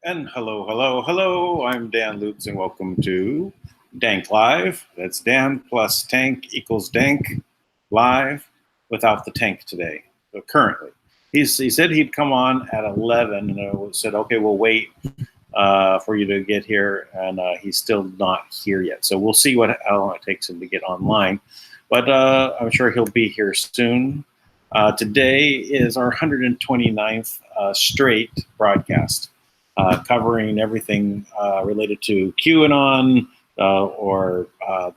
And hello. I'm Dan Lutz, and welcome to Dank Live. That's Dan plus Tank equals Dank live without the tank today. But currently, he said he'd come on at 11, and I said, okay, we'll wait for you to get here, and he's still not here yet. So we'll see how long it takes him to get online. But I'm sure he'll be here soon. Today is our 129th straight broadcast. Covering everything related to QAnon or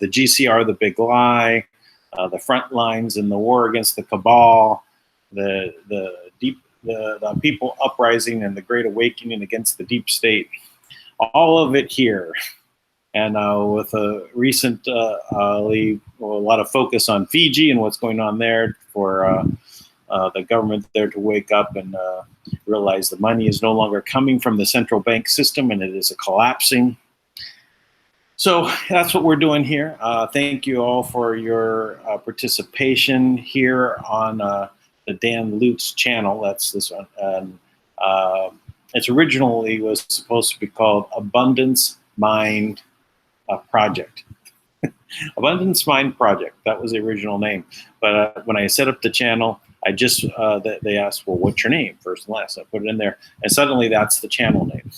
the GCR, the big lie, the front lines in the war against the cabal, the people uprising and the great awakening against the deep state. All of it here. And with a recent, a lot of focus on Fiji and what's going on there for the government there to wake up and realize the money is no longer coming from the central bank system and it is collapsing. So that's what we're doing here. Thank you all for your participation here on the Dan Lutz channel. That's this one. And it originally was supposed to be called Abundance Mind Project. Abundance Mind Project. That was the original name. But when I set up the channel, I just, they asked, well, what's your name, first and last? I put it in there, and suddenly that's the channel name.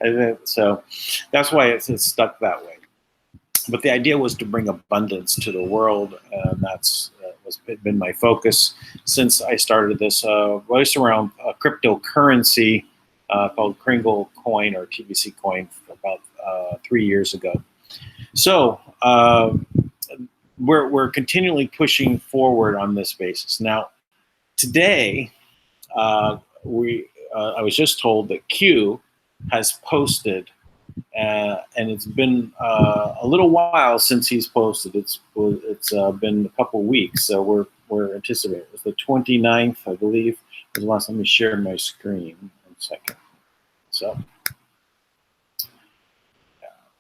And then, so that's why it's stuck that way. But the idea was to bring abundance to the world, and that's been my focus since I started this, just around cryptocurrency called Kringle Coin or TBC Coin about 3 years ago. So, we're continually pushing forward on this basis. Now, today, I was just told that Q has posted and it's been a little while since he's posted. It's been a couple weeks, so we're anticipating. It was the 29th, I believe. Was the last. Let me share my screen. 1 second. So,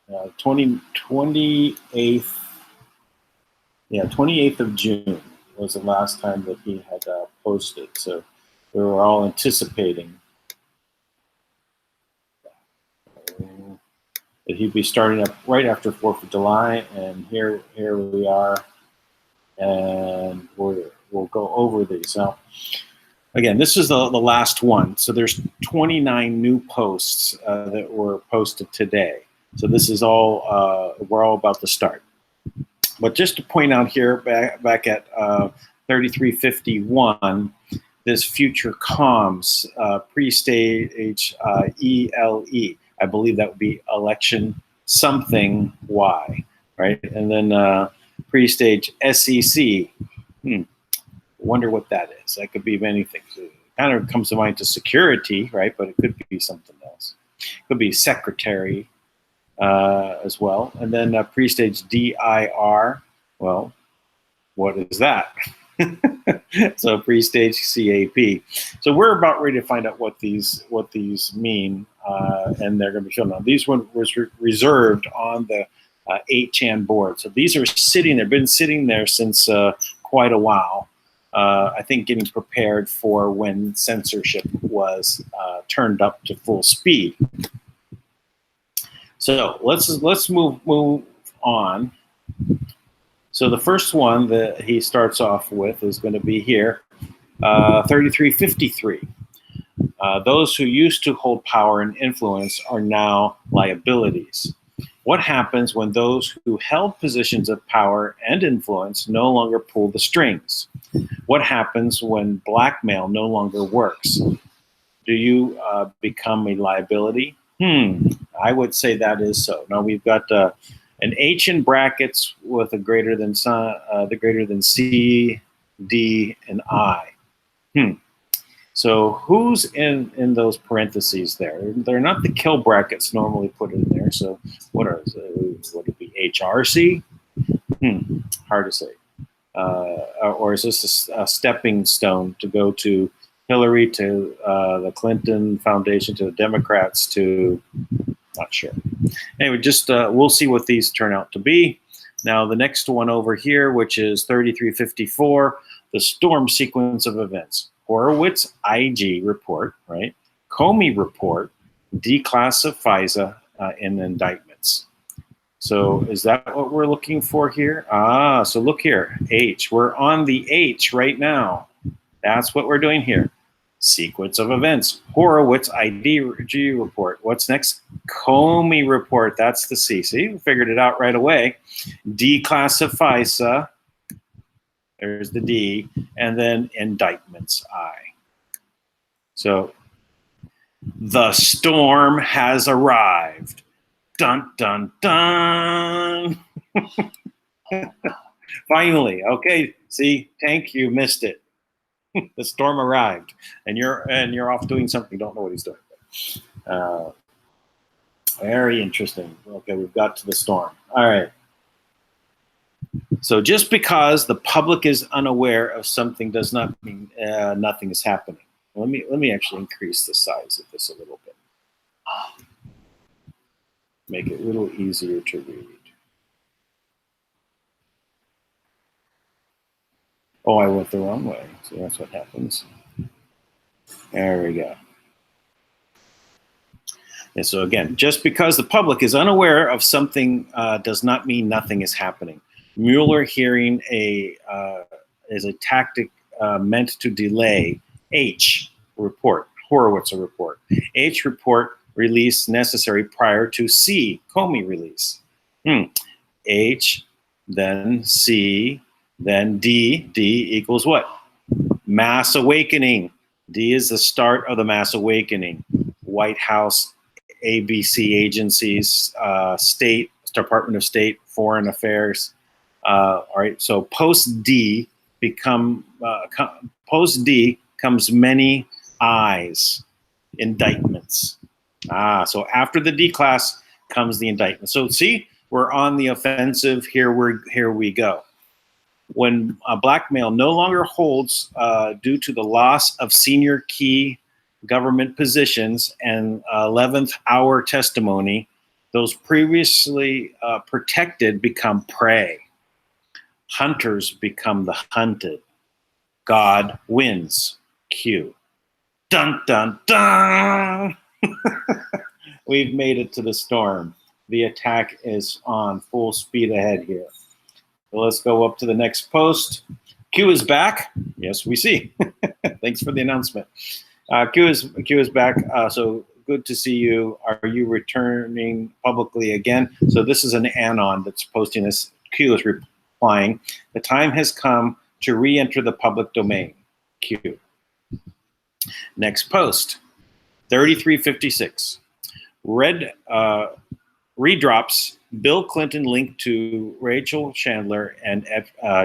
28th. Yeah, 28th of June was the last time that he had posted. So we were all anticipating that he'd be starting up right after 4th of July, and here we are, and we'll go over these. Now, again, this is the last one. So there's 29 new posts that were posted today. So this is all, we're all about to start. But just to point out here, back at 3351, this future comms pre-stage ELE. I believe that would be election something Y, right? And then pre-stage SEC. Wonder what that is. That could be many things. It kind of comes to mind to security, right? But it could be something else. It could be secretary as well. And then pre-stage DIR. Well, what is that? So pre-stage CAP. So we're about ready to find out what these mean, and they're going to be shown. Now, these one was reserved on the 8chan board. So these are sitting there, been sitting there since quite a while. I think getting prepared for when censorship was turned up to full speed. So let's move on. So the first one that he starts off with is going to be here, 3353. Those who used to hold power and influence are now liabilities. What happens when those who held positions of power and influence no longer pull the strings? What happens when blackmail no longer works? Do you become a liability? I would say that is so. Now we've got an H in brackets with a greater than C, D, and I. So who's in those parentheses there? They're not the kill brackets normally put in there. So would it be HRC? Hard to say. Or is this a stepping stone to go to Hillary, to the Clinton Foundation, to the Democrats, to not sure. Anyway, just we'll see what these turn out to be. Now the next one over here, which is 3354, the storm sequence of events. Horowitz IG report, right? Comey report, declass of FISA, and indictments. So is that what we're looking for here? So look here, H. We're on the H right now. That's what we're doing here. Sequence of events. Horowitz IG report. What's next? Comey report. That's the C. See, we figured it out right away. Declass of FISA. There's the D. And then indictments, I. So the storm has arrived. Dun, dun, dun. Finally. Okay. See, Tank, you missed it. The storm arrived, and you're off doing something. You don't know what he's doing. Very interesting. Okay, we've got to the storm. All right. So just because the public is unaware of something does not mean nothing is happening. Let me actually increase the size of this a little bit. Make it a little easier to read. Oh, I went the wrong way. So that's what happens. There we go. And so again, just because the public is unaware of something does not mean nothing is happening. Mueller hearing is a tactic meant to delay. H report, Horowitz report. H report release necessary prior to C Comey release. H, then C, then D. D equals what? Mass awakening. D is the start of the mass awakening. White House, ABC agencies, State, Department of State, Foreign Affairs. All right, so post D comes many I's, indictments. So after the D class comes the indictment. So see, we're on the offensive. Here we go. When blackmail no longer holds due to the loss of senior key government positions and 11th hour testimony, those previously protected become prey. Hunters become the hunted. God wins. Q. Dun, dun, dun! We've made it to the storm. The attack is on full speed ahead here. So let's go up to the next post. Q is back. Yes, we see. Thanks for the announcement. Q is back. So good to see you. Are you returning publicly again? So this is an anon that's posting this. Q is replying. The time has come to re-enter the public domain. Q. Next post. 3356. Redrops Bill Clinton linked to Rachel Chandler and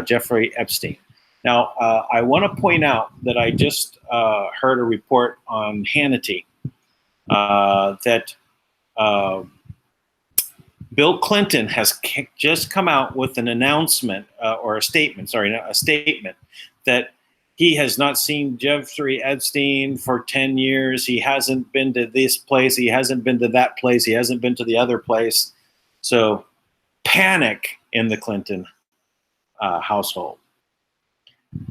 Jeffrey Epstein. Now, I want to point out that I just heard a report on Hannity that Bill Clinton has just come out with an announcement or a statement that he has not seen Jeffrey Epstein for 10 years. He hasn't been to this place. He hasn't been to that place. He hasn't been to the other place. So panic in the Clinton household.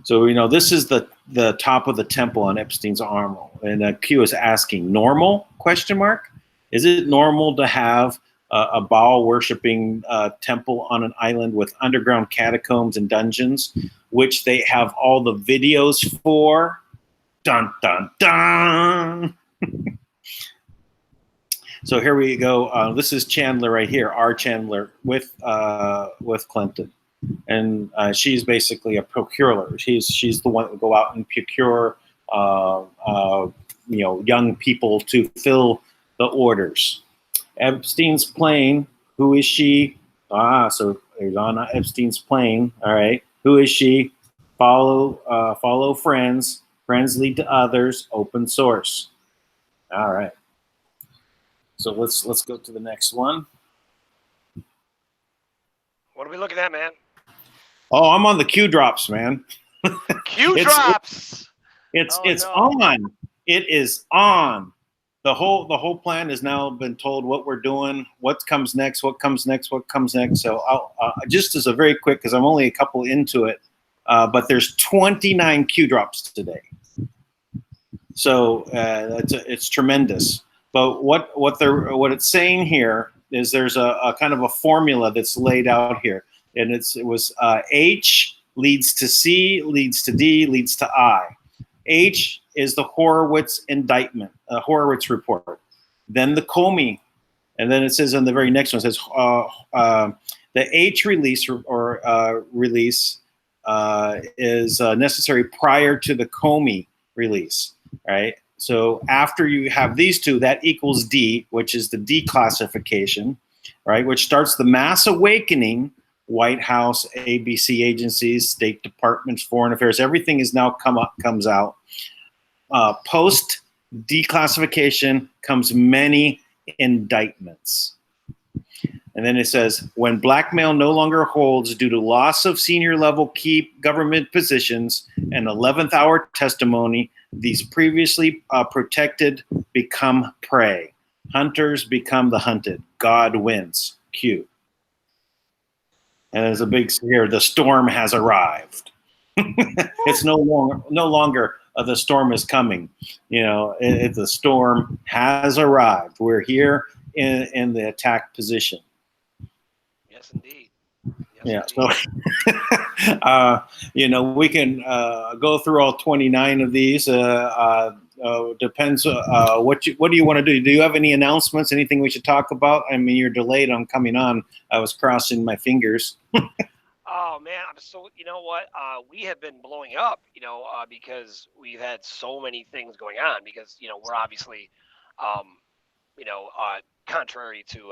So, this is the top of the temple on Epstein's armor. And Q is asking, normal, ? Is it normal to have a Baal worshiping temple on an island with underground catacombs and dungeons, which they have all the videos for? Dun, dun, dun! So here we go. This is Chandler right here, our Chandler with Clinton. And she's basically a procurer. She's the one that would go out and procure, young people to fill the orders. Epstein's plane. Who is she? So there's on Epstein's plane. All right. Who is she? Follow friends. Friends lead to others. Open source. All right. So let's go to the next one. What are we looking at, man? Oh, I'm on the Q drops, man. Q drops. It's on. It is on. The whole plan has now been told what we're doing, what comes next. So I'll just as a very quick, because I'm only a couple into it, but there's 29 Q drops today. So it's tremendous. But what it's saying here is there's a kind of a formula that's laid out here, and it was H leads to C, leads to D, leads to I. H is the Horowitz indictment, Horowitz report. Then the Comey, and then it says on the very next one, it says the H release release is necessary prior to the Comey release, right? So after you have these two, that equals D, which is the declassification, right? Which starts the mass awakening. White House, ABC agencies, State Departments, Foreign Affairs, everything is now comes out. Post declassification comes many indictments. And then it says, when blackmail no longer holds due to loss of senior level key government positions and 11th hour testimony, these previously protected become prey. Hunters become the hunted. God wins. Q. And there's a big here, the storm has arrived. It's no longer the storm is coming. The storm has arrived. We're here in the attack position. Yes, indeed. So, we can go through all 29 of these. Depends. What do you want to do? Do you have any announcements? Anything we should talk about? I mean, you're delayed on coming on. I was crossing my fingers. Oh man, so you know what? We have been blowing up, because we've had so many things going on. Because we're obviously, contrary to,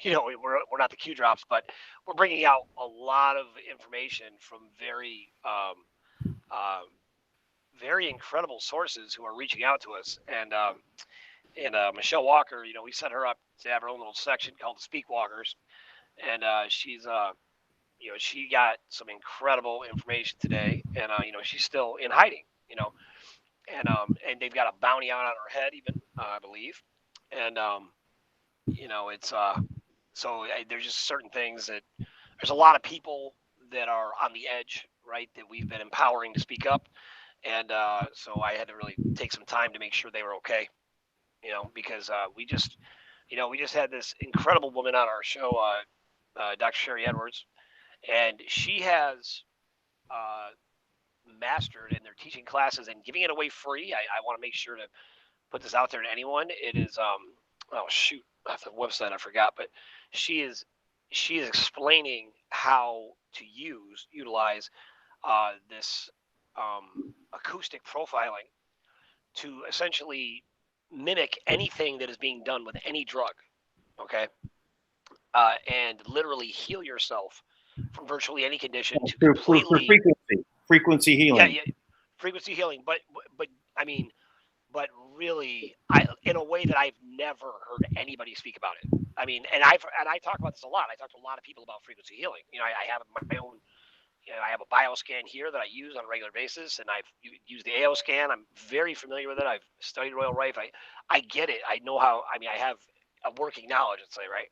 we're not the Q drops, but we're bringing out a lot of information from very, very incredible sources who are reaching out to us. And And Michelle Walker, we set her up to have her own little section called the Speak Walkers, and she's she got some incredible information today, and she's still in hiding, and they've got a bounty on her head, even I believe, and it's so there's just certain things that there's a lot of people that are on the edge, right? That we've been empowering to speak up, and so I had to really take some time to make sure they were okay, because we just had this incredible woman on our show, Dr. Sherry Edwards, and she has mastered, and they're teaching classes and giving it away free. I want to make sure to put this out there to anyone. It is oh shoot, the website I forgot, but she is explaining how to utilize this acoustic profiling to essentially mimic anything that is being done with any drug, okay, and literally heal yourself from virtually any condition to completely frequency healing. Yeah, frequency healing, but I mean, but really, in a way that I've never heard anybody speak about it. I mean, and I talk about this a lot. I talk to a lot of people about frequency healing. I have my own. I have a bioscan here that I use on a regular basis, and I've used the AO scan. I'm very familiar with it. I've studied Royal Rife. I get it. I know how. I mean, I have a working knowledge, let's say, right?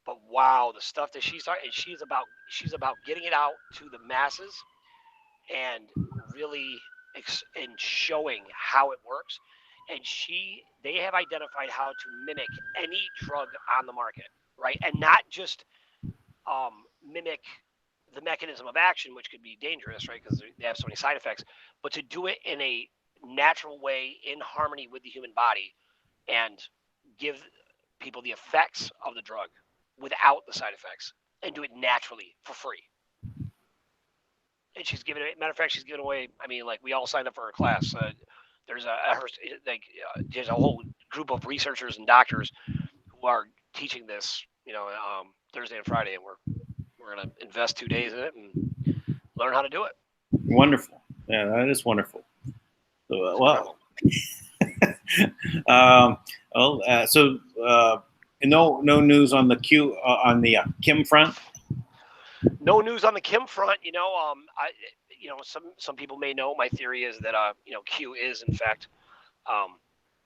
But wow, the stuff that she's talking, and she's about getting it out to the masses, and really and showing how it works. And they have identified how to mimic any drug on the market, right? And not just mimic the mechanism of action, which could be dangerous, right? Because they have so many side effects, but to do it in a natural way, in harmony with the human body, and give people the effects of the drug without the side effects, and do it naturally for free. And she's giving it. Matter of fact, she's giving away. I mean, like, we all signed up for her class. There's there's a whole group of researchers and doctors who are teaching this, Thursday and Friday, and we're gonna invest 2 days in it and learn how to do it. Wonderful. Yeah, that is wonderful. So, no news on the Kim front. No news on the Kim front. Some people may know my theory is that Q is in fact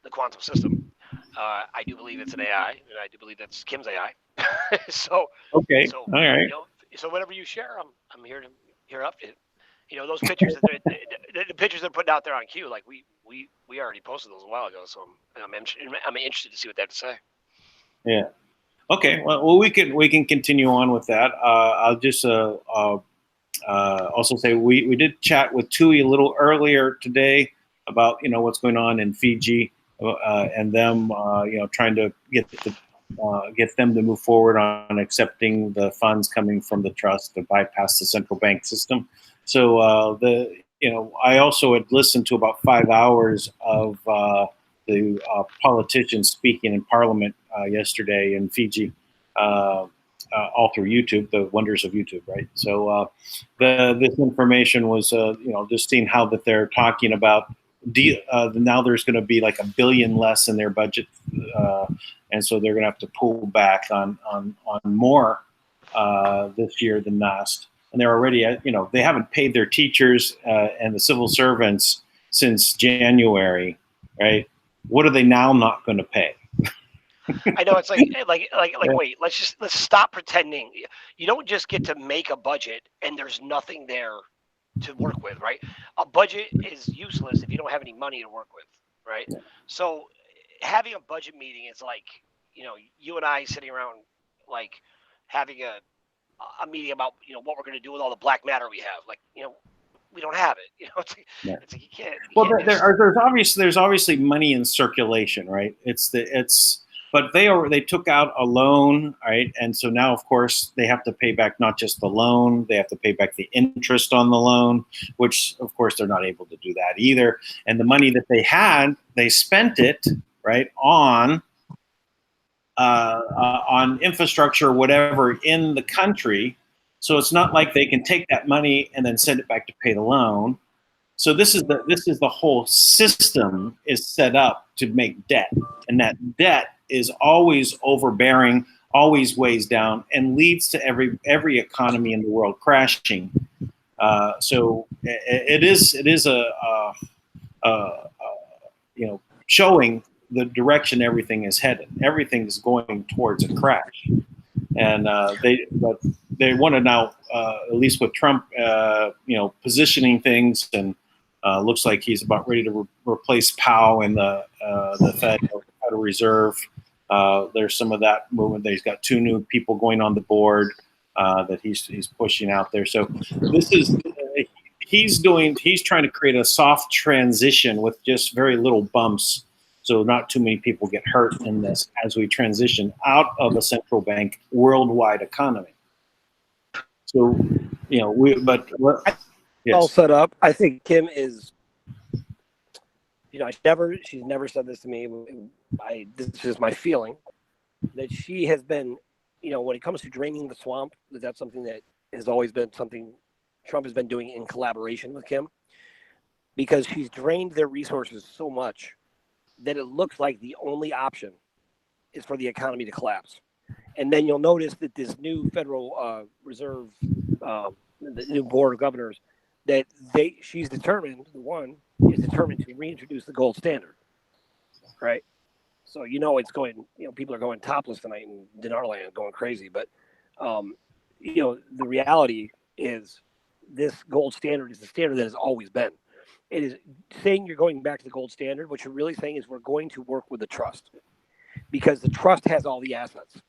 the quantum system. I do believe it's an AI, and I do believe that's Kim's AI. So okay, all right. So whatever you share, I'm here to hear update. Those pictures the pictures they're putting out there on Q, like we already posted those a while ago. So I'm interested to see what they have to say. Yeah. Okay. Well, we can continue on with that. I'll just also say we did chat with Tui a little earlier today about what's going on in Fiji and them trying to get them to move forward on accepting the funds coming from the trust to bypass the central bank system. So I also had listened to about 5 hours of the politicians speaking in Parliament yesterday in Fiji. All through YouTube, the wonders of YouTube, right? So this information was, just seeing how that they're talking about. Now there's going to be like $1 billion less in their budget, and so they're going to have to pull back on more this year than last. And they're already, they haven't paid their teachers and the civil servants since January, right? What are they now not going to pay? I know, it's like wait, let's stop pretending. You don't just get to make a budget and there's nothing there to work with, right? A budget is useless if you don't have any money to work with, right? Yeah. So having a budget meeting is like, you and I sitting around, like, having a meeting about what we're going to do with all the black matter we have. Like, we don't have it. It's like you can't. There's obviously money in circulation, right? But they took out a loan, right? And so now, of course, they have to pay back not just the loan, they have to pay back the interest on the loan, which, of course, they're not able to do that either. And the money that they had, they spent it, right, on infrastructure or whatever in the country. So it's not like they can take that money and then send it back to pay the loan. So this is the whole system is set up to make debt, and that debt is always overbearing, always weighs down, and leads to every economy in the world crashing. So it is a showing the direction everything is headed. Everything is going towards a crash, and they want to now, at least with Trump, positioning things, and looks like he's about ready to replace Powell in the Federal Reserve. There's some of that movement. He's got 2 new people going on the board that he's pushing out there. So this is he's trying to create a soft transition with just very little bumps, so not too many people get hurt in this as we transition out of a central bank worldwide economy. So yes. All set up. I think Kim is, she's never said this to me. This is my feeling that she has been, when it comes to draining the swamp, that's something that has always been something Trump has been doing in collaboration with Kim, because she's drained their resources so much that it looks like the only option is for the economy to collapse. And then you'll notice that this new Federal Reserve, the new board of governors, that she's determined to reintroduce the gold standard, right? So it's going, people are going topless tonight in dinar land, going crazy. But the reality is this gold standard is the standard that has always been. It is saying you're going back to the gold standard. What you're really saying is we're going to work with the trust, because the trust has all the assets.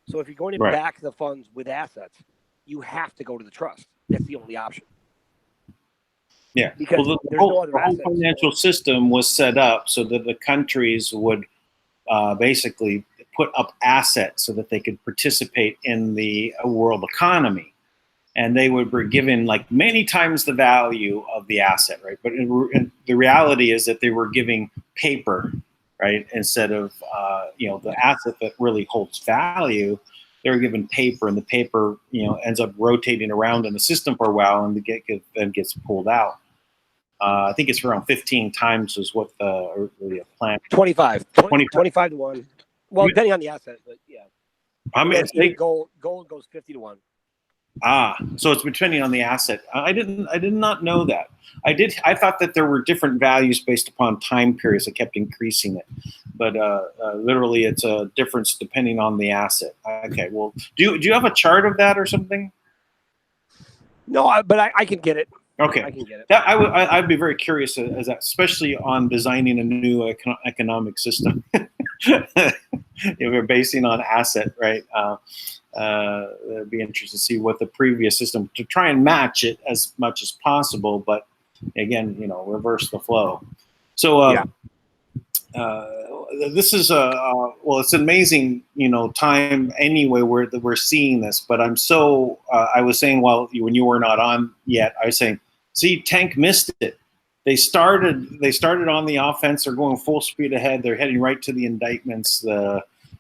So if you're going to back the funds with assets, you have to go to the trust. That's the only option. Yeah, because the whole financial system was set up so that the countries would basically put up assets so that they could participate in the world economy, and they would be given like many times the value of the asset, right? But the reality is that they were giving paper, right, instead of the asset that really holds value. They're given paper, and the paper ends up rotating around in the system for a while, and then gets pulled out. I think it's around 15 times is what the plan. 25 to 1. Well, depending on the asset, but yeah. I mean, gold goes 50 to 1. So it's depending on the asset. I did not know that. I thought that there were different values based upon time periods that kept increasing it, but literally it's a difference depending on the asset. Okay, well, do you have a chart of that or something? No, but I can get it. Okay, I can get it. I'd be very curious as that, especially on designing a new economic system. If we're basing on asset, right? It'd be interesting to see what the previous system, to try and match it as much as possible, but again, reverse the flow. So this is it's an amazing time anyway we're seeing this. But I'm so I was saying when you were not on yet, I was saying, see, Tank missed it. They started on the offense. They're going full speed ahead. They're heading right to the indictments.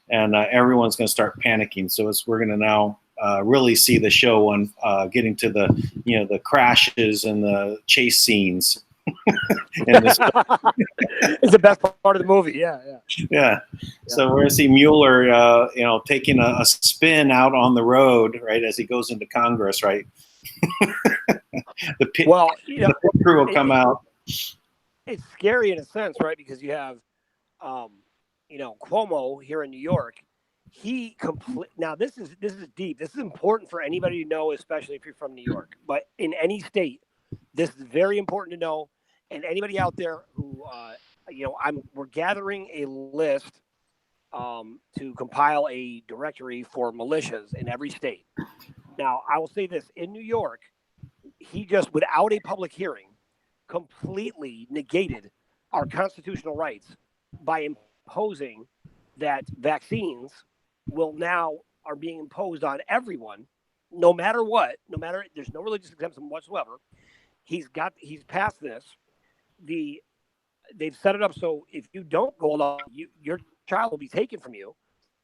And everyone's going to start panicking. So we're going to now really see the show on getting to the crashes and the chase scenes. It's the best part of the movie. Yeah. So we're going to see Mueller, taking a spin out on the road, right, as he goes into Congress, right. The pit crew will come out. It's scary in a sense, right? Because you have, Cuomo here in New York. Now this is deep. This is important for anybody to know, especially if you're from New York. But in any state, this is very important to know. And anybody out there who, we're gathering a list to compile a directory for militias in every state. Now, I will say this: in New York, he just, without a public hearing, completely negated our constitutional rights by imposing that vaccines are being imposed on everyone, no matter what, there's no religious exemption whatsoever. He's passed this. They've set it up so if you don't go along, your child will be taken from you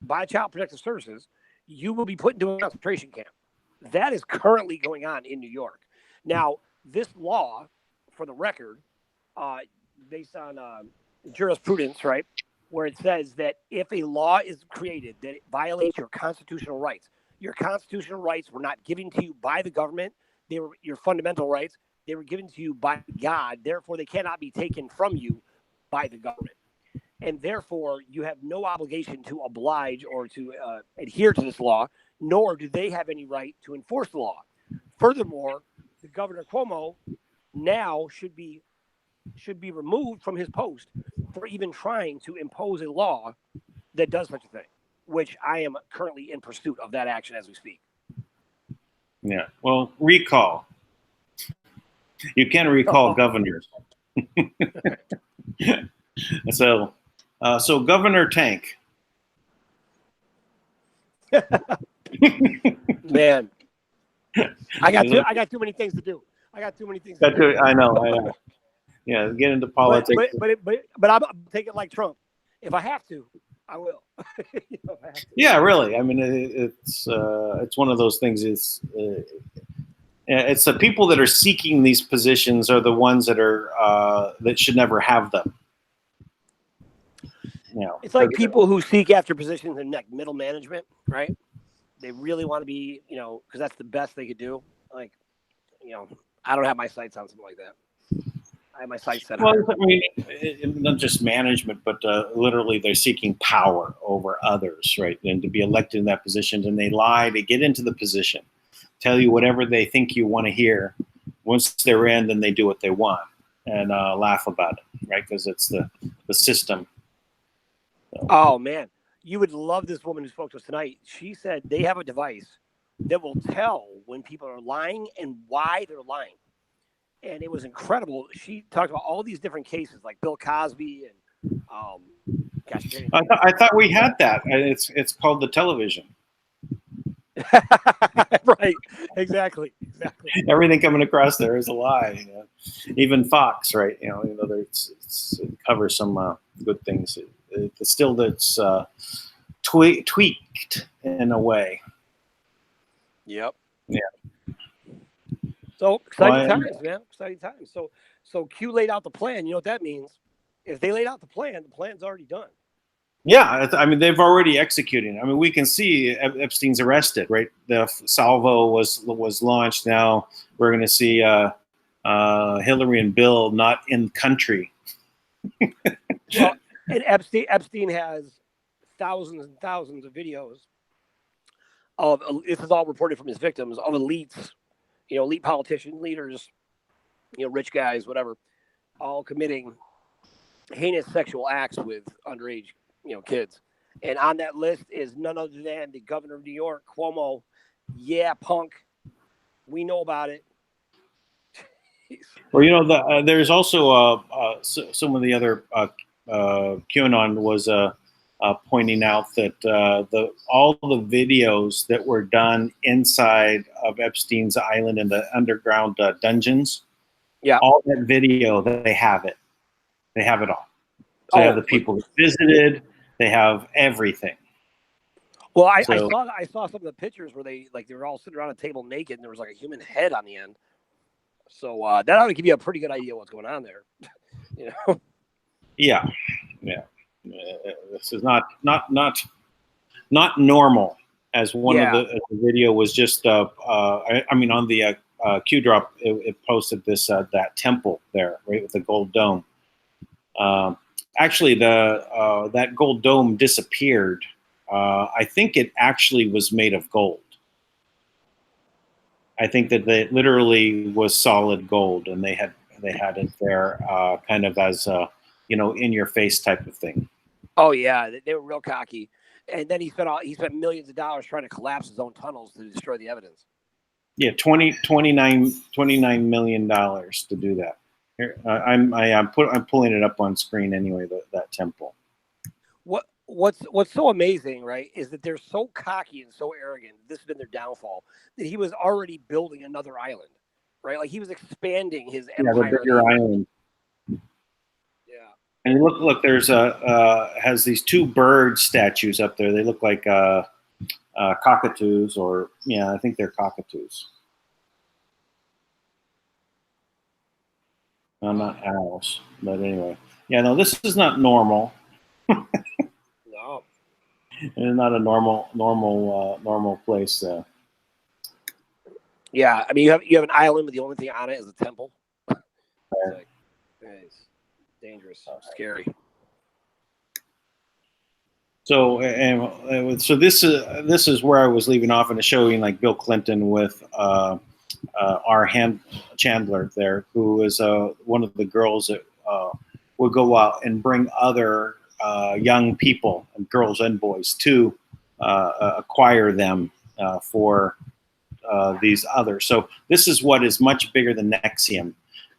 by Child Protective Services. You will be put into a concentration camp. That is currently going on in New York. Now, this law for the record, based on jurisprudence, right, where it says that if a law is created that it violates your constitutional rights were not given to you by the government. They were your fundamental rights. They were given to you by God. Therefore, they cannot be taken from you by the government. And therefore, you have no obligation to oblige or to adhere to this law, nor do they have any right to enforce the law. Furthermore, the Governor Cuomo now should be removed from his post for even trying to impose a law that does such a thing, which I am currently in pursuit of that action as we speak. Yeah. Well, recall. You can recall governors. So Governor Tank. Man, I got too many things to do. I know. Yeah, get into politics. But I'm taking it like Trump. If I have to, I will. Yeah, really. I mean, it's one of those things. It's the people that are seeking these positions are the ones that are that should never have them. You know, it's like people who seek after positions in like middle management, right? They really want to be, because that's the best they could do. Like, I don't have my sights on something like that. I have my sights set higher. Well, I mean, not just management, but literally they're seeking power over others, right? And to be elected in that position, and they lie to get into the position, tell you whatever they think you want to hear. Once they're in, then they do what they want and laugh about it, right? Because it's the system. So. Oh, man. You would love this woman who spoke to us tonight. She said they have a device that will tell when people are lying and why they're lying. And it was incredible. She talked about all these different cases, like Bill Cosby and I thought we had that. It's called the television. Right. Exactly. Everything coming across there is a lie. Even Fox, right? It covers some good things. It's still that's tweaked in a way. Yep. Yeah. So exciting times, man. Exciting times. So Q laid out the plan. You know what that means? If they laid out the plan's already done. Yeah, I mean they've already executed. I mean we can see Epstein's arrested, right? The salvo was launched. Now we're going to see Hillary and Bill not in country. Well, and Epstein has thousands and thousands of videos of, this is all reported from his victims, of elites, elite politicians, leaders, rich guys, whatever, all committing heinous sexual acts with underage, kids. And on that list is none other than the governor of New York, Cuomo. Yeah, punk. We know about it. Well, there's also some of the other QAnon was pointing out that all the videos that were done inside of Epstein's island in the underground dungeons, all that video, they have it. They have it all. So they have the people that visited. They have everything. Well, I saw some of the pictures where they were all sitting around a table naked, and there was like a human head on the end. So that ought to give you a pretty good idea what's going on there. Yeah. This is not normal. As one of the video was just. I mean, on the Q drop, it posted this that temple there, right, with the gold dome. Actually, that gold dome disappeared. I think it actually was made of gold. I think that it literally was solid gold, and they had it there, kind of as a in your face type of thing. Oh yeah, they were real cocky, and then he spent millions of dollars trying to collapse his own tunnels to destroy the evidence. Yeah, $29 million to do that. Here, I'm pulling it up on screen anyway. That temple. What's so amazing, right, is that they're so cocky and so arrogant. This has been their downfall. That he was already building another island, right? Like he was expanding his empire. Yeah, the bigger island. Yeah. And look, there's has these two bird statues up there. They look like cockatoos, or I think they're cockatoos. Not owls, but anyway. Yeah, no, this is not normal. No. It's not a normal place. Yeah, I mean you have an island, but the only thing on it is a temple. It's dangerous, scary. So so this is where I was leaving off in the showing, like Bill Clinton with our Chandler there, who is one of the girls that would go out and bring other young people, girls and boys, to acquire them for these others. So this is what is much bigger than Nexium.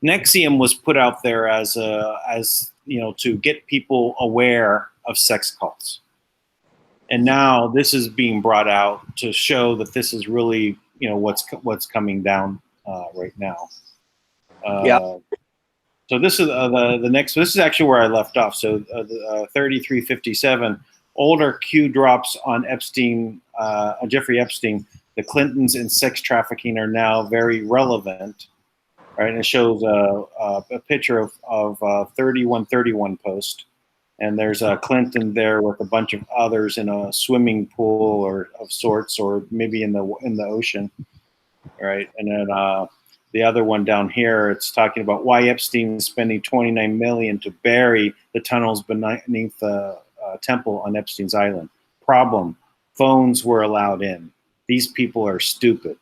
Nexium was put out there as to get people aware of sex cults. And now this is being brought out to show that this is really, what's coming down right now. So this is the next. This is actually where I left off. So 3357, older Q drops on Epstein, Jeffrey Epstein. The Clintons and sex trafficking are now very relevant. Right, and it shows a picture of 3131 post. And there's a Clinton there with a bunch of others in a swimming pool or of sorts, or maybe in the ocean, right? And then the other one down here, it's talking about why Epstein is spending $29 million to bury the tunnels beneath the temple on Epstein's island. Problem: phones were allowed in. These people are stupid.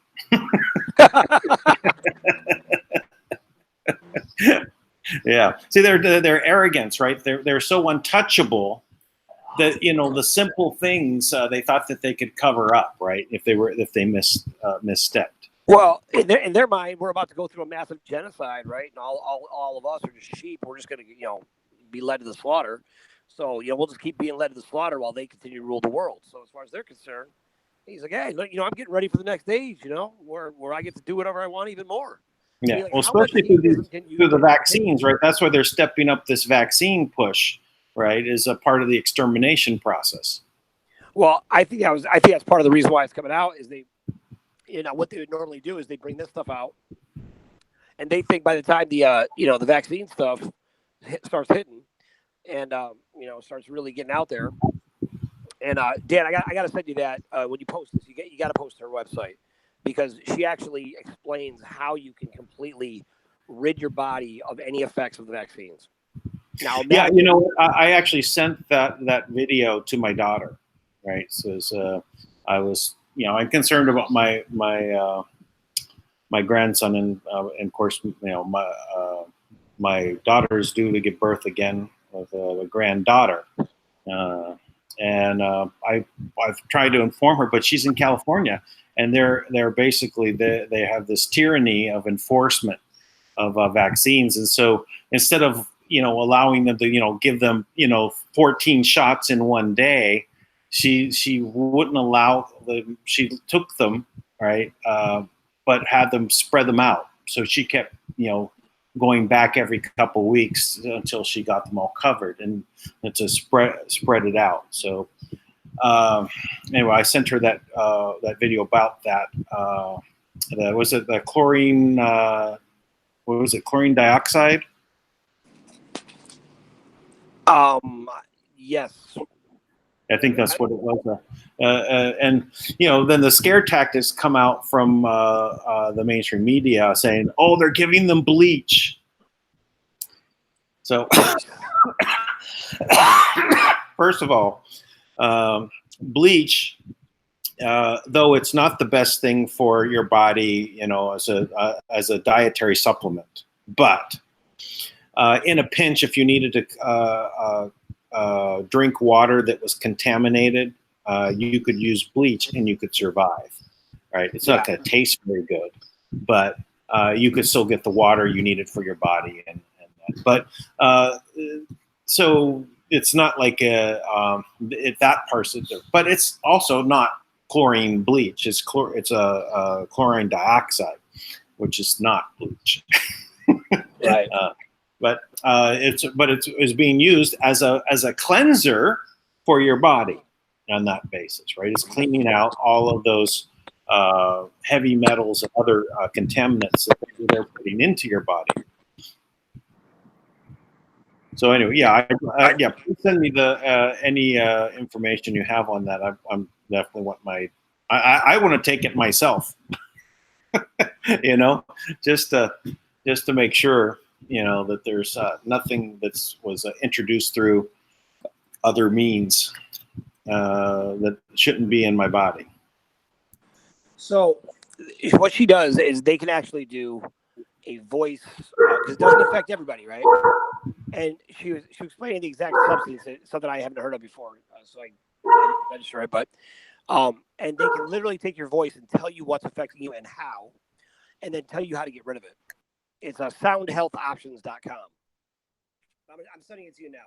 Yeah. See, their arrogance, right? They're so untouchable that the simple things they thought that they could cover up, right? If they misstepped. Well, in their mind, we're about to go through a massive genocide, right? And all of us are just sheep. We're just going to be led to the slaughter. So we'll just keep being led to the slaughter while they continue to rule the world. So as far as they're concerned, he's like, hey, look, I'm getting ready for the next age. Where I get to do whatever I want even more. Yeah, like, well, especially through the vaccines, right? That's why they're stepping up this vaccine push, right? Is a part of the extermination process. Well, I think that's part of the reason why it's coming out is they, what they would normally do is they bring this stuff out, and they think by the time the vaccine stuff starts hitting, and starts really getting out there. And Dan, I got to send you that when you post this, you got to post her website. Because she actually explains how you can completely rid your body of any effects of the vaccines. Now, yeah, I actually sent that video to my daughter, right? So I was, I'm concerned about my grandson, and of course, my daughter's due to give birth again with a granddaughter, and I've tried to inform her, but she's in California. And they're basically they have this tyranny of enforcement of vaccines, and so instead of allowing them to give them 14 shots in one day, she wouldn't allow them. She took them, right, but had them spread them out. So she kept going back every couple of weeks until she got them all covered, and to spread it out. So. Anyway, I sent her that video about that. Was it the chlorine? What was it? Chlorine dioxide? Yes. I think that's what it was. And then the scare tactics come out from the mainstream media saying, "Oh, they're giving them bleach." So, first of all. Bleach, though it's not the best thing for your body, as a dietary supplement, but in a pinch, if you needed to drink water that was contaminated, you could use bleach and you could survive. Right? It's not going to taste very good, but you could still get the water you needed for your body, and that. But so. It's not like that person, but it's also not chlorine bleach. It's a chlorine dioxide, which is not bleach. Right. But it's being used as a cleanser for your body on that basis, right? It's cleaning out all of those heavy metals and other contaminants that they're putting into your body. So anyway, yeah. Please send me the any information you have on that. I'm definitely want my. I want to take it myself. You know, just to make sure, you know, that there's nothing was introduced through other means that shouldn't be in my body. So what she does is they can actually do a voice, because it doesn't affect everybody, right? And she was explaining the exact substance, something I haven't heard of before, so I didn't register it. But and they can literally take your voice and tell you what's affecting you and how, and then tell you how to get rid of it. It's soundhealthoptions.com. I'm sending it to you now,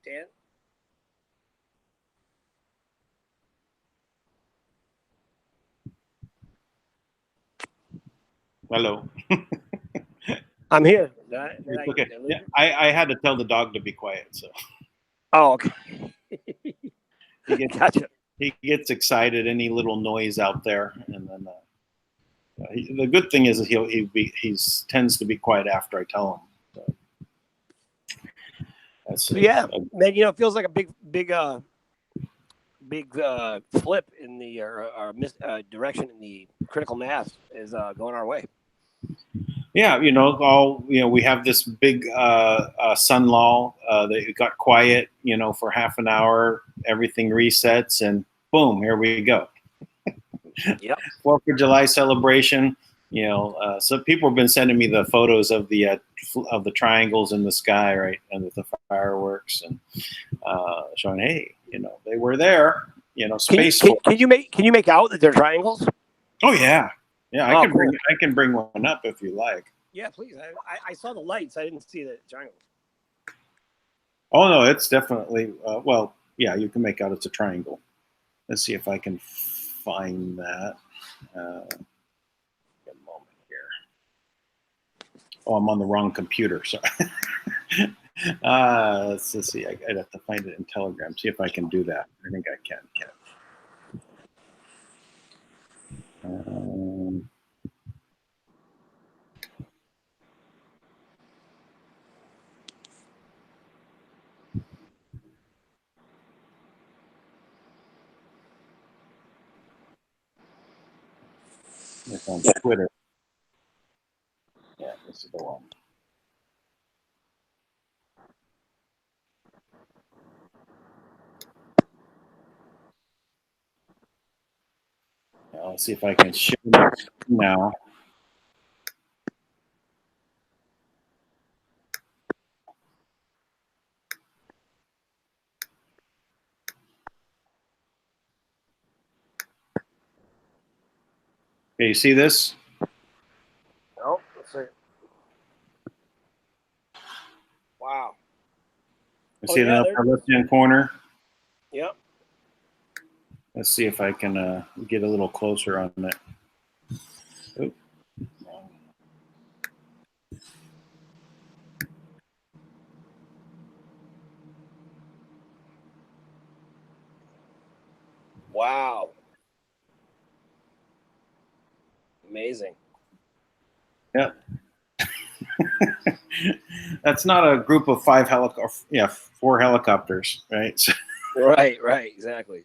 dude. Dan? Hello. I'm here. Okay. Yeah, I had to tell the dog to be quiet. So. Oh, okay. Gotcha. He gets excited, any little noise out there, and then the good thing is that he tends to be quiet after I tell him. So yeah, man. You know, it feels like a big flip in the direction in the critical mass is going our way. Yeah, you know, we have this big sun lull. That got quiet, you know, for half an hour. Everything resets, and boom, here we go. Yep. 4th of July celebration. You know, so people have been sending me the photos of the triangles in the sky, right, and with the fireworks, and showing, hey, you know, they were there. You know, space. Can you make out that they're triangles? Oh yeah. Yeah, I cool. can bring one up if you like. Yeah, please. I saw the lights. I didn't see the triangle. Oh no, it's definitely well, yeah, you can make out it's a triangle. Let's see if I can find that. A moment here. Oh, I'm on the wrong computer. Sorry. Let's see. I'd have to find it in Telegram. See if I can do that. I think I can. It's on Twitter. Yeah, this is the one. Let's see if I can share my screen now. Okay, you see this? No, let's see. Wow. You see that upper left-hand corner? Yep. Let's see if I can get a little closer on that. Oop. Wow. Amazing. Yep. That's not a group of 4 helicopters, right? Right, exactly.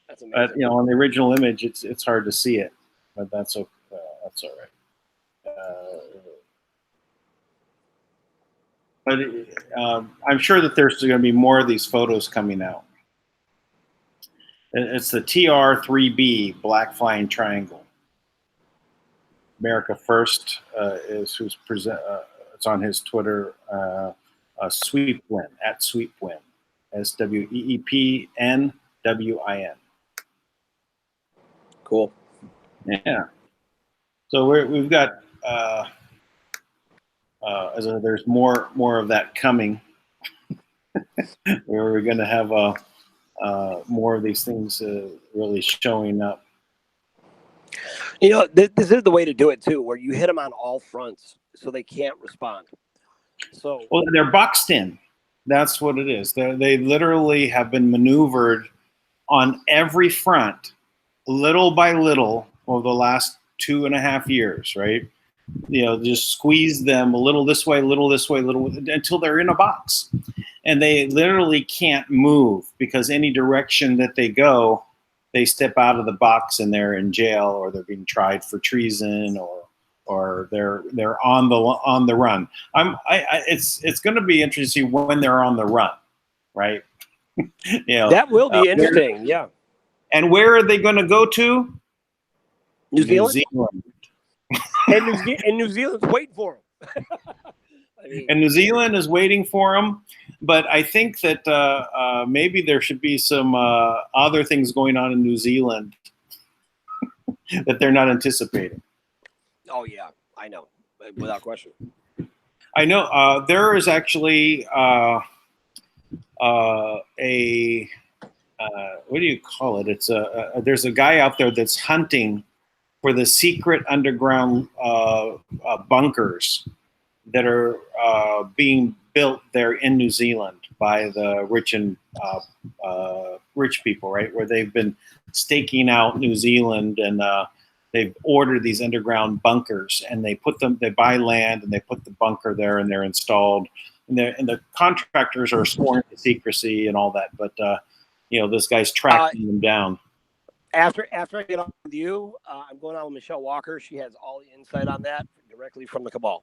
That's amazing. But, you know, on the original image, it's hard to see it, but that's all right. But I'm sure that there's going to be more of these photos coming out. It's the TR3B Black Flying Triangle. America First is who's present. It's on his Twitter. Sweepwin at Sweepwin, SWEEPNWIN. Cool. Yeah. So we've got. There's more of that coming. Where we're going to have more of these things really showing up. You know, this is the way to do it too, where you hit them on all fronts so they can't respond. So well, they're boxed in. That's what it is. They literally have been maneuvered on every front, little by little, over the last 2.5 years, right? Just squeeze them a little this way, a little this way, a little until they're in a box, and they literally can't move because any direction that they go, they step out of the box and they're in jail, or they're being tried for treason, or they're on the run. It's going to be interesting when they're on the run, right? That will be interesting. Yeah. And where are they going to go to? New Zealand. And New Zealand's waiting for them. And New Zealand is waiting for them, but I think that maybe there should be some other things going on in New Zealand that they're not anticipating. Oh yeah, I know, without question. I know there is actually a what do you call it? It's there's a guy out there that's hunting for the secret underground bunkers that are being built there in New Zealand by the rich people, right? Where they've been staking out New Zealand, and they've ordered these underground bunkers, and they buy land and they put the bunker there, and they're installed, and the contractors are sworn to secrecy and all that. But this guy's tracking them down. After I get on with you, I'm going on with Michelle Walker. She has all the insight on that directly from the cabal.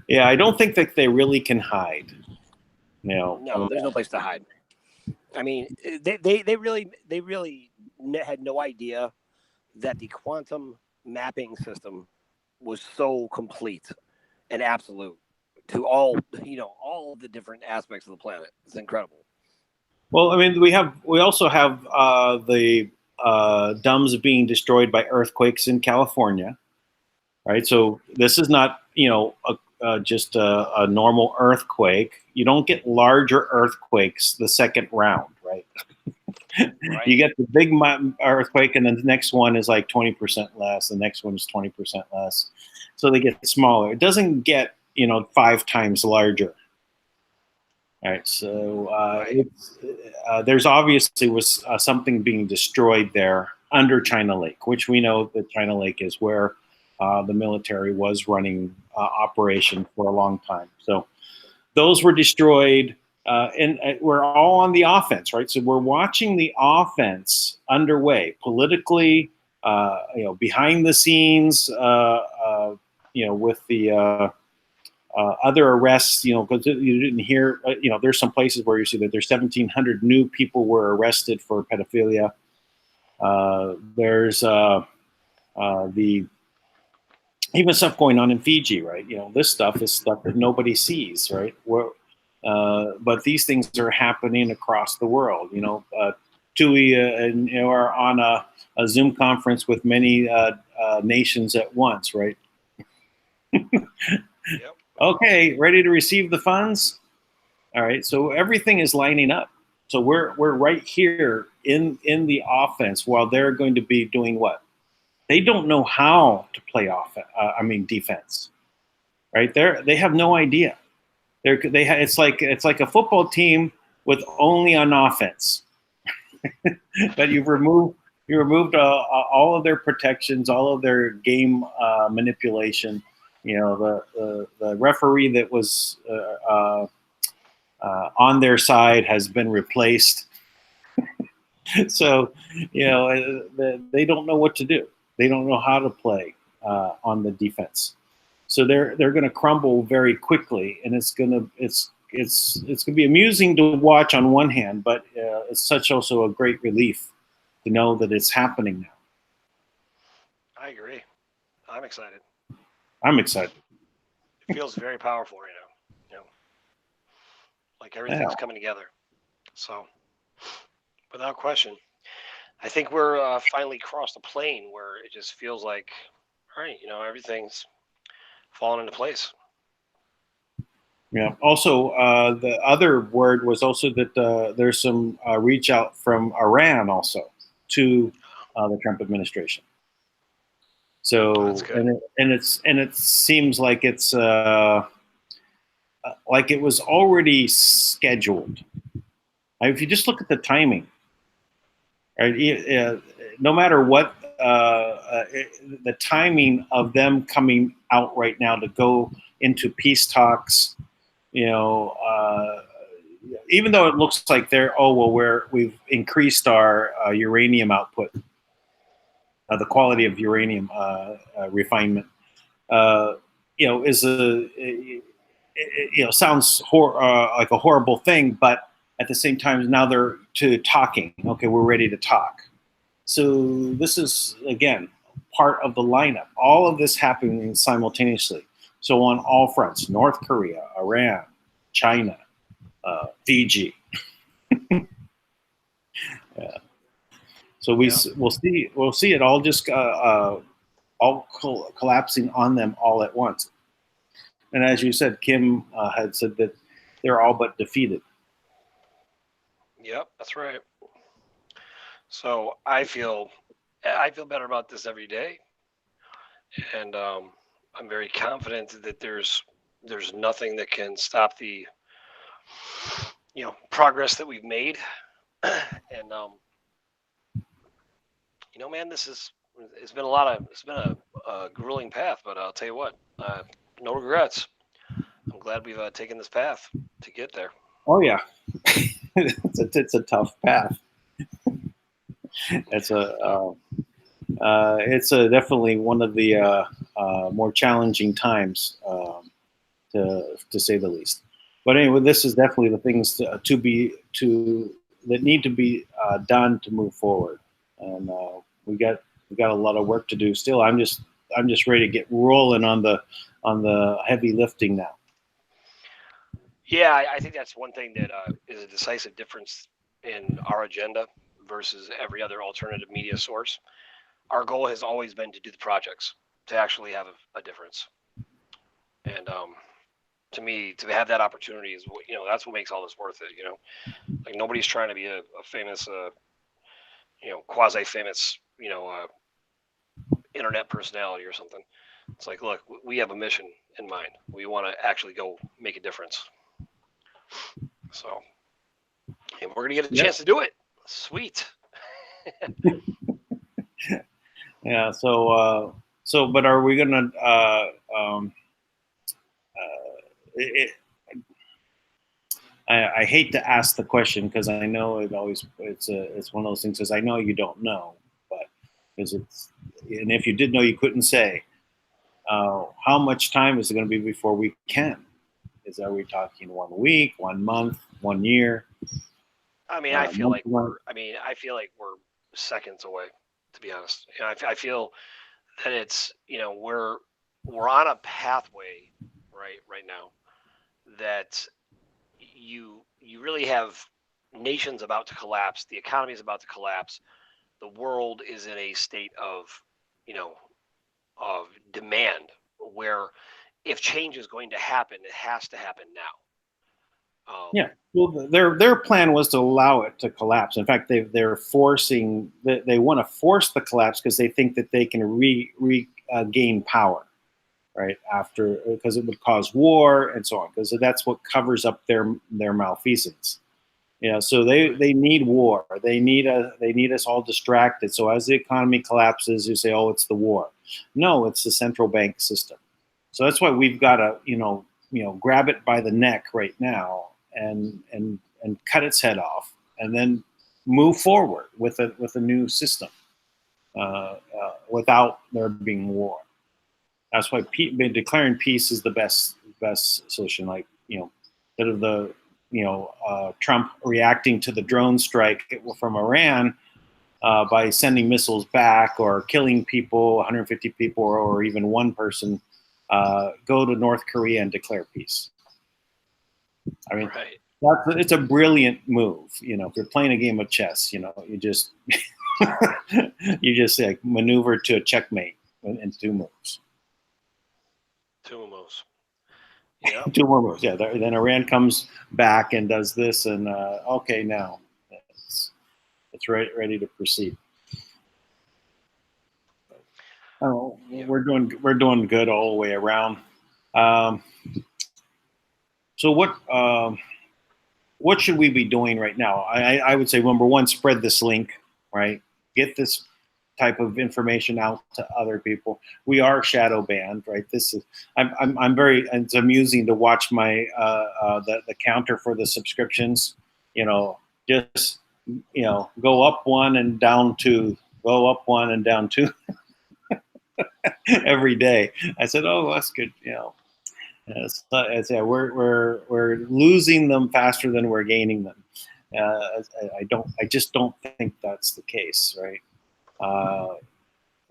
Yeah, I don't think that they really can hide. No, there's no place to hide. I mean, they really had no idea that the quantum mapping system was so complete and absolute to all the different aspects of the planet. It's incredible. Well, I mean, we also have the DUMBs being destroyed by earthquakes in California, right? So this is not just a normal earthquake. You don't get larger earthquakes the second round, right? Right. You get the big earthquake, and then the next one is like 20% less. The next one is 20% less. So they get smaller. It doesn't get 5 times larger. All right, so there's obviously was something being destroyed there under China Lake, which we know that China Lake is where the military was running operation for a long time. So those were destroyed, and we're all on the offense, right? So we're watching the offense underway politically, behind the scenes, with the other arrests, because you didn't hear, there's some places where you see that there's 1,700 new people were arrested for pedophilia. There's even stuff going on in Fiji, right? This stuff is stuff that nobody sees, right? But these things are happening across the world. TUI are on a Zoom conference with many nations at once, right? Yep. Okay, ready to receive the funds? All right, so everything is lining up. So we're right here in the offense while they're going to be doing what? They don't know how to play defense, right? They have no idea. It's like a football team with only on offense, but you've removed all of their protections, all of their game manipulation. The referee that was on their side has been replaced. So they don't know what to do. They don't know how to play on the defense. So they're going to crumble very quickly, and it's going to be amusing to watch on one hand, but it's also a great relief to know that it's happening now. I agree. I'm excited. I'm excited. It feels very powerful right now. Like everything's coming together. So, without question, I think we're finally crossed a plane where it just feels like, all right, everything's falling into place. Yeah. Also, the other word was also that there's some reach out from Iran also to the Trump administration. So, and it seems like it's like it was already scheduled. If you just look at the timing, right? No matter what, the timing of them coming out right now to go into peace talks, even though it looks like we've increased our uranium output, the quality of uranium refinement, is sounds like a horrible thing, but at the same time now they're talking. Okay, we're ready to talk. So this is again part of the lineup. All of this happening simultaneously. So on all fronts: North Korea, Iran, China, Fiji. Yeah. So we'll see it all just all collapsing on them all at once. And as you said, Kim had said that they're all but defeated. Yep, that's right. So I feel better about this every day, and I'm very confident that there's nothing that can stop the progress that we've made. And man, it's been a grueling path, but I'll tell you what, no regrets. I'm glad we've taken this path to get there. Oh yeah, it's a tough path. It's definitely one of the more challenging times, to say the least. But anyway, this is definitely the things that need to be done to move forward, and we got a lot of work to do still. I'm just ready to get rolling on the heavy lifting now. Yeah, I think that's one thing that is a decisive difference in our agenda versus every other alternative media source. Our goal has always been to do the projects, to actually have a difference. And to me, to have that opportunity is that's what makes all this worth it. Like nobody's trying to be a famous, quasi-famous, internet personality or something. It's like, look, we have a mission in mind. We want to actually go make a difference. So, and we're gonna get a chance to do it. Sweet. Yeah. So, but are we gonna? I hate to ask the question because I know it's one of those things. Because I know you don't know, but and if you did know, you couldn't say. How much time is it going to be before we can? Are we talking 1 week, 1 month, 1 year? I mean, I feel like we're seconds away, to be honest. I feel that it's we're on a pathway right now that you really have nations about to collapse, the economy is about to collapse, the world is in a state of of demand where if change is going to happen, it has to happen now. Yeah. Well, their plan was to allow it to collapse. In fact, they want to force the collapse because they think that they can regain power, right after, because it would cause war and so on. Because that's what covers up their malfeasance. So they need war. They need us all distracted. So as the economy collapses, you say, "Oh, it's the war." No, it's the central bank system. So that's why we've got to grab it by the neck right now and cut its head off, and then move forward with a new system without there being war. That's why declaring peace is the best solution. Like instead of the Trump reacting to the drone strike from Iran by sending missiles back or killing people, 150 people, or even one person, go to North Korea and declare peace. I mean, it's a brilliant move. If you're playing a game of chess, you just like maneuver to a checkmate in 2 moves. 2 moves. Yeah. 2 more moves. Yeah. Then Iran comes back and does this, and okay, now it's ready to proceed. Oh, we're doing good all the way around. So what should we be doing right now? I would say number one, spread this link. right? Get this type of information out to other people. We are shadow banned, right? This is I'm very. It's amusing to watch my the counter for the subscriptions. Just go up one and down two, go up one and down two every day. I said, oh, that's good. We're losing them faster than we're gaining them. I just don't think that's the case, right?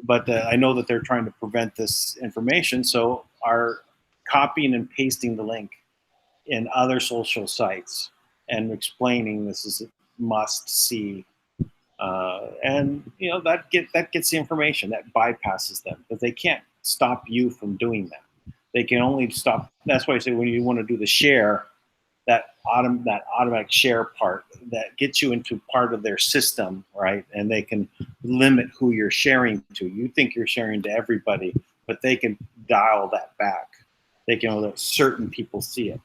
But I know that they're trying to prevent this information, so are copying and pasting the link in other social sites and explaining this is a must see, and that gets the information that bypasses them, but they can't stop you from doing that. They can only stop. That's why I say when you want to do the share, that automatic share part that gets you into part of their system, right? And they can limit who you're sharing to. You think you're sharing to everybody, but they can dial that back. They can let certain people see it.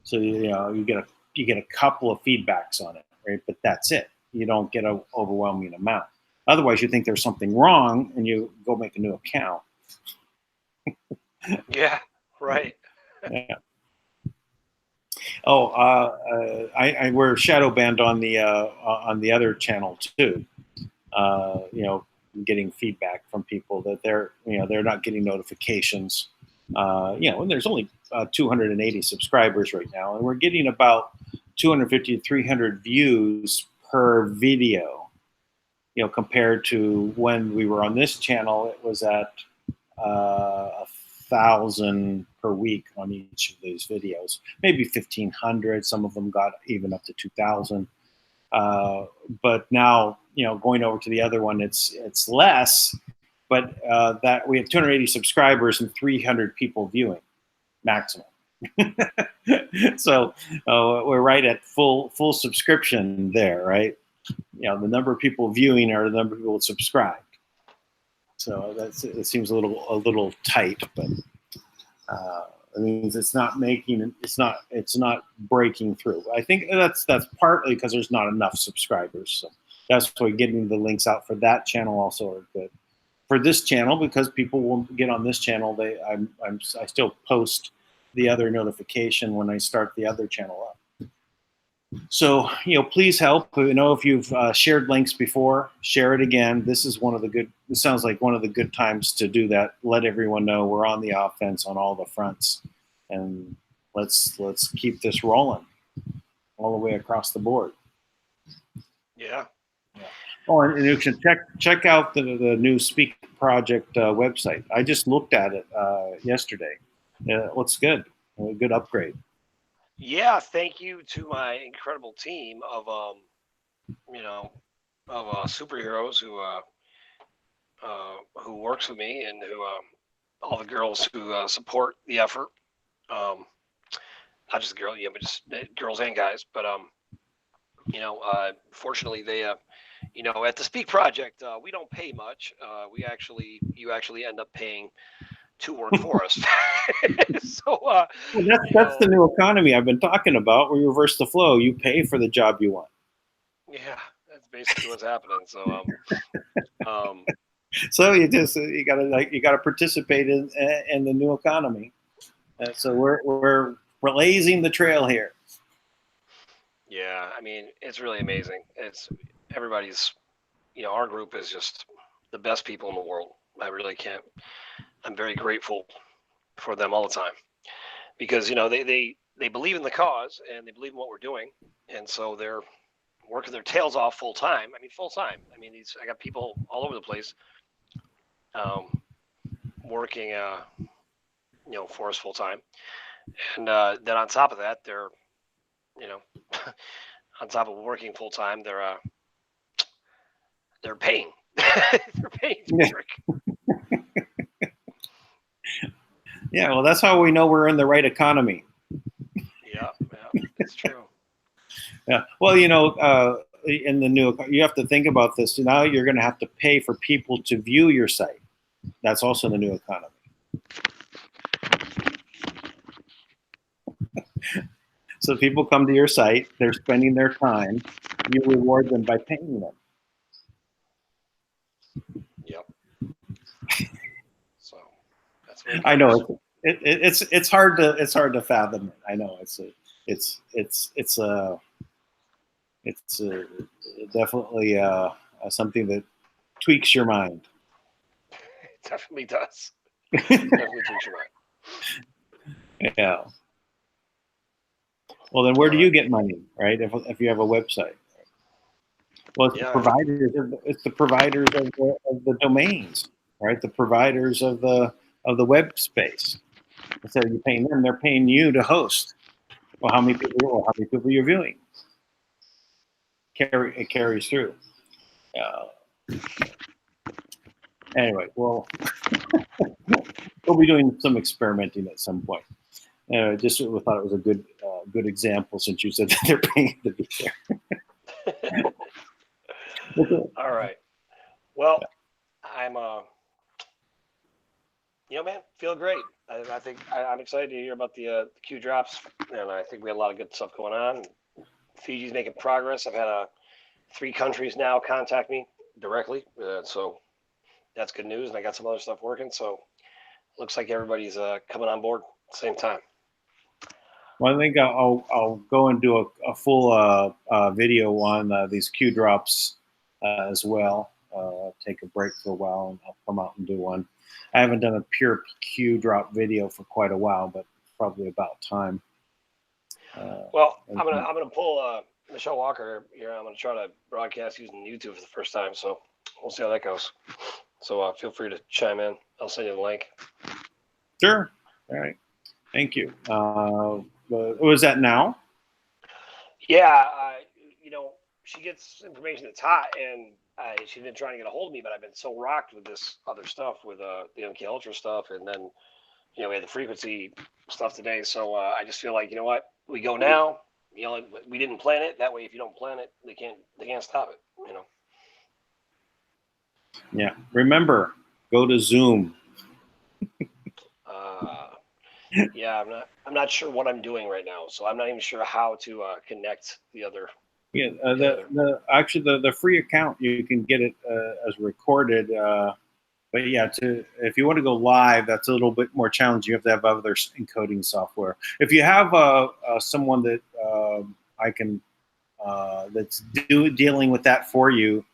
So you get a couple of feedbacks on it, right? But that's it. You don't get an overwhelming amount. Otherwise, you think there's something wrong, and you go make a new account. Yeah, right. Yeah. Oh, we're shadow banned on the other channel too. Getting feedback from people that they're not getting notifications. And there's only 280 subscribers right now, and we're getting about 250 to 300 views per video. Compared to when we were on this channel, it was at 1,000 per week on each of these videos, maybe 1,500. Some of them got even up to 2,000. But now, going over to the other one, it's less. But that we have 280 subscribers and 300 people viewing, maximum. So we're right at full subscription there, right? The number of people viewing are the number of people subscribed. So it seems a little tight, but it means it's not breaking through. I think that's partly because there's not enough subscribers. So that's why getting the links out for that channel also are good. For this channel, because people won't get on this channel, I still post the other notification when I start the other channel up. So, please help. If you've shared links before, share it again. This sounds like one of the good times to do that. Let everyone know we're on the offense on all the fronts, and let's keep this rolling all the way across the board. Yeah. Oh, and you should check out the new Speak Project website. I just looked at it yesterday. It looks good. A good upgrade. Yeah, thank you to my incredible team of superheroes who works with me, and who all the girls who support the effort. Not just the girls, but just girls and guys. But fortunately, they at the Speak Project, we don't pay much. You actually end up paying to work for us. So that's the new economy I've been talking about. We reverse the flow. You pay for the job you want. Yeah, that's basically what's happening. So so you gotta participate in the new economy. So we're blazing the trail here. Yeah, I mean, it's really amazing. Everybody's, our group is just the best people in the world. I'm very grateful for them all the time, because they believe in the cause, and they believe in what we're doing, and so they're working their tails off full time. I got people all over the place working for us full time, and then on top of that, they're on top of working full time, they're paying. They're paying to work. Yeah, well, that's how we know we're in the right economy. Yeah, it's true. Yeah, well, in the new, you have to think about this. Now you're going to have to pay for people to view your site. That's also the new economy. So people come to your site, they're spending their time, you reward them by paying them. Yep. So that's what I know it's hard to fathom. I know it's definitely something that tweaks your mind. It definitely does. Definitely tweaks your mind. Yeah. Well, then where do you get money, right? If you have a website, well, it's Yeah. the providers of the domains, right? The providers of the web space. Instead of you paying them, they're paying you to host. Well, how many people you're viewing? It carries through. Anyway, well, we'll be doing some experimenting at some point. Just thought it was a good example since you said that they're paying to be there. All right. Well, I'm man, feel great. I think I'm excited to hear about the Q drops, and I think we had a lot of good stuff going on. Fiji's making progress. I've had 3 countries now contact me directly, so that's good news. And I got some other stuff working, so looks like everybody's coming on board at the same time. Well, I think I'll go and do a full video on these Q drops as well. Take a break for a while, and I'll come out and do one. I haven't done a pure Q drop video for quite a while, but probably about time. Well, I'm gonna pull Michelle Walker here. I'm gonna try to broadcast using YouTube for the first time, so we'll see how that goes. So feel free to chime in. I'll send you the link. Sure. All right. Thank you. Was that now? Yeah, she gets information that's hot, and she's been trying to get a hold of me, but I've been so rocked with this other stuff, with the MK Ultra stuff, and then we had the frequency stuff today. So I just feel like, you know what, we go now. We didn't plan it. That way, if you don't plan it, they can't stop it. Yeah. Remember, go to Zoom. Yeah, I'm not sure what I'm doing right now, so I'm not even sure how to connect the other. Yeah, the free account, you can get it as recorded. But yeah, if you want to go live, that's a little bit more challenging. You have to have other encoding software. If you have someone that I can that's dealing with that for you,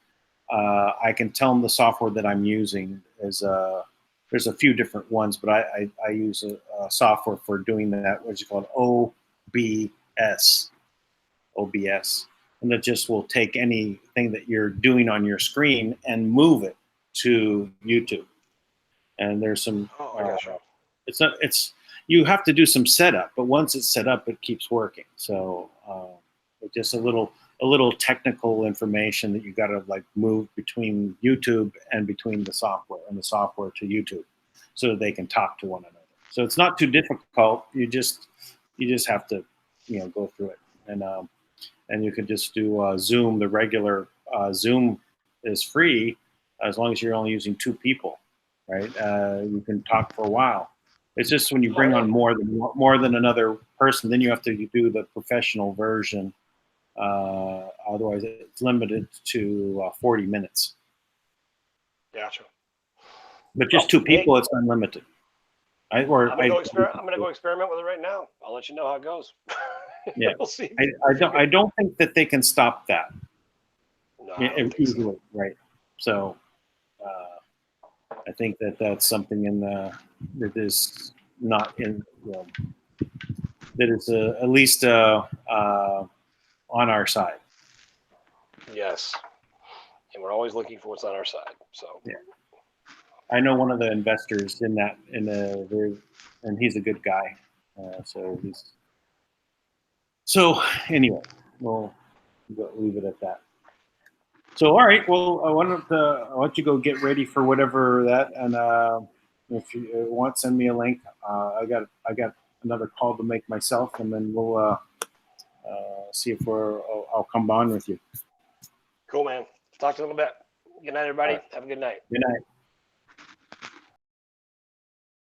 I can tell them the software that I'm using is there's a few different ones, but I use a software for doing that, which is called OBS, and it just will take anything that you're doing on your screen and move it to YouTube. And there's some. It's you have to do some setup, but once it's set up, it keeps working. So it's just a little technical information that you got to move between YouTube and between the software and the software to YouTube, so that they can talk to one another. So it's not too difficult. You just have to go through it, and you can just do Zoom. The regular Zoom is free as long as you're only using 2 people, right? You can talk for a while. It's just when you bring on more than another person, then you have to do the professional version. Otherwise, it's limited to 40 minutes. Gotcha. But just 2 people, it's unlimited. I'm gonna go experiment with it right now. I'll let you know how it goes. Yeah, we'll see. I don't think that they can stop that. No, I don't think so. Right. So I think that's something that is not in that is at least on our side. Yes, and we're always looking for what's on our side. So yeah, I know one of the investors and he's a good guy. So anyway, we'll leave it at that. So all right, well, I want you to go get ready for whatever that, and if you want, send me a link. I got another call to make myself, and then we'll see if I'll come on with you. Cool, man. Talk to you in a little bit. Good night, everybody. Right. Have a good night. Good night.